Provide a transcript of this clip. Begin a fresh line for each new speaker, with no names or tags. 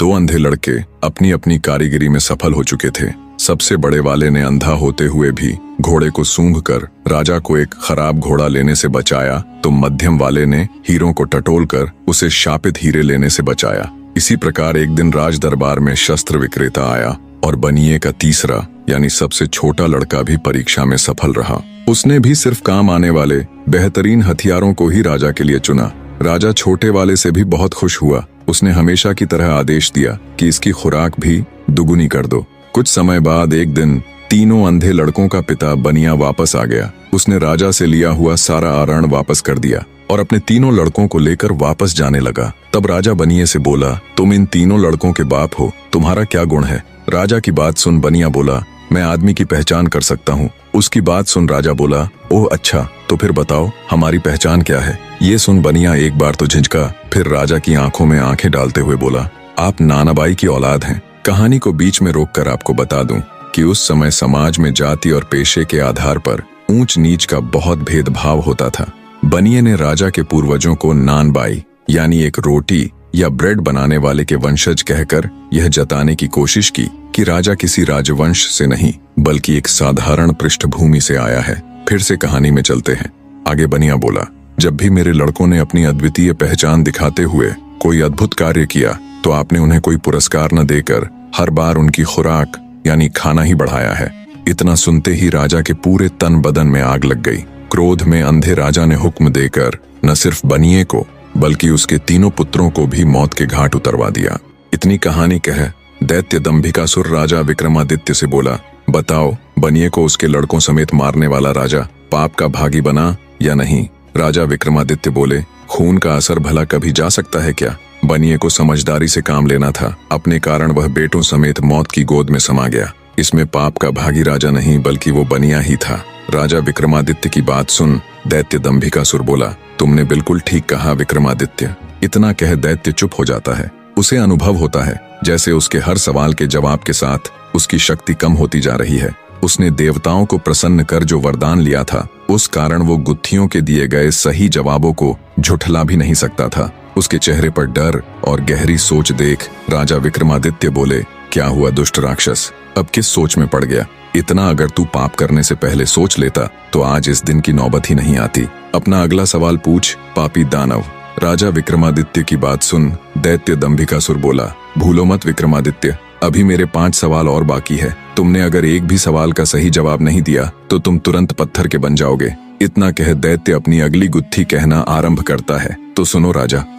दो अंधे लड़के अपनी अपनी कारीगरी में सफल हो चुके थे। सबसे बड़े वाले ने अंधा होते हुए भी घोड़े को सूंघकर राजा को एक खराब घोड़ा लेने से बचाया, तो मध्यम वाले ने हीरों को टटोलकर उसे शापित हीरे लेने से बचाया। इसी प्रकार एक दिन राज दरबार में शस्त्र विक्रेता आया और बनिए का तीसरा यानी सबसे छोटा लड़का भी परीक्षा में सफल रहा। उसने भी सिर्फ काम आने वाले बेहतरीन हथियारों को ही राजा के लिए चुना। राजा छोटे वाले से भी बहुत खुश हुआ। उसने हमेशा की तरह आदेश दिया कि इसकी खुराक भी दुगुनी कर दो। कुछ समय बाद एक दिन तीनों अंधे लड़कों का पिता बनिया वापस आ गया। उसने राजा से लिया हुआ सारा आरण वापस कर दिया और अपने तीनों लड़कों को लेकर वापस जाने लगा। तब राजा बनिए से बोला, तुम इन तीनों लड़कों के बाप हो, तुम्हारा क्या गुण है? राजा की बात सुन बनिया बोला, मैं आदमी की पहचान कर सकता हूँ। उसकी बात सुन राजा बोला, ओह अच्छा, तो फिर बताओ हमारी पहचान क्या है? ये सुन बनिया एक बार तो झिझका, फिर राजा की आंखों में आंखें डालते हुए बोला, आप नानाबाई की औलाद हैं। कहानी को बीच में रोककर आपको बता दूं कि उस समय समाज में जाति और पेशे के आधार पर ऊंच नीच का बहुत भेदभाव होता था। बनिए ने राजा के पूर्वजों को नानबाई यानी एक रोटी या ब्रेड बनाने वाले के वंशज कहकर यह जताने की कोशिश की कि राजा किसी राजवंश से नहीं बल्कि एक साधारण पृष्ठभूमि से आया है। फिर से कहानी में चलते हैं। आगे बनिया बोला, जब भी मेरे लड़कों ने अपनी अद्वितीय पहचान दिखाते हुए कोई अद्भुत कार्य किया तो आपने उन्हें कोई पुरस्कार न देकर हर बार उनकी खुराक यानी खाना ही बढ़ाया है। इतना सुनते ही राजा के पूरे तन बदन में आग लग गई। क्रोध में अंधे राजा ने हुक्म देकर न सिर्फ बनिए को बल्कि उसके तीनों पुत्रों को भी मौत के घाट उतरवा दिया। इतनी कहानी कह दैत्य दंभिकासुर राजा विक्रमादित्य से बोला, बताओ बनिए को उसके लड़कों समेत मारने वाला राजा पाप का भागी बना या नहीं? राजा विक्रमादित्य बोले, खून का असर भला कभी जा सकता है क्या? बनिए को समझदारी से काम लेना था, अपने कारण वह बेटों समेत मौत की गोद में समा गया। इसमें पाप का भागी राजा नहीं बल्कि वो बनिया ही था। राजा विक्रमादित्य की बात सुन दैत्य दंभिकासुर बोला, तुमने बिल्कुल ठीक कहा विक्रमादित्य। इतना कह दैत्य चुप हो जाता है। उसे अनुभव होता है जैसे उसके हर सवाल के जवाब के साथ उसकी शक्ति कम होती जा रही है। उसने देवताओं को प्रसन्न कर जो वरदान लिया था उस कारण वो गुत्थियों के दिए गए सही जवाबों को झुठला भी नहीं सकता था। उसके चेहरे पर डर और गहरी सोच देख राजा विक्रमादित्य बोले, क्या हुआ दुष्ट राक्षस, अब किस सोच में पड़ गया? इतना अगर तू पाप करने से पहले सोच लेता तो आज इस दिन की नौबत ही नहीं आती। अपना अगला सवाल पूछ पापी दानव। राजा विक्रमादित्य की बात सुन दैत्य दंभिकासुर बोला, भूलो मत विक्रमादित्य, अभी मेरे 5 सवाल और बाकी है। तुमने अगर एक भी सवाल का सही जवाब नहीं दिया तो तुम तुरंत पत्थर के बन जाओगे। इतना कह दैत्य अपनी अगली गुत्थी कहना आरंभ करता है। तो सुनो राजा,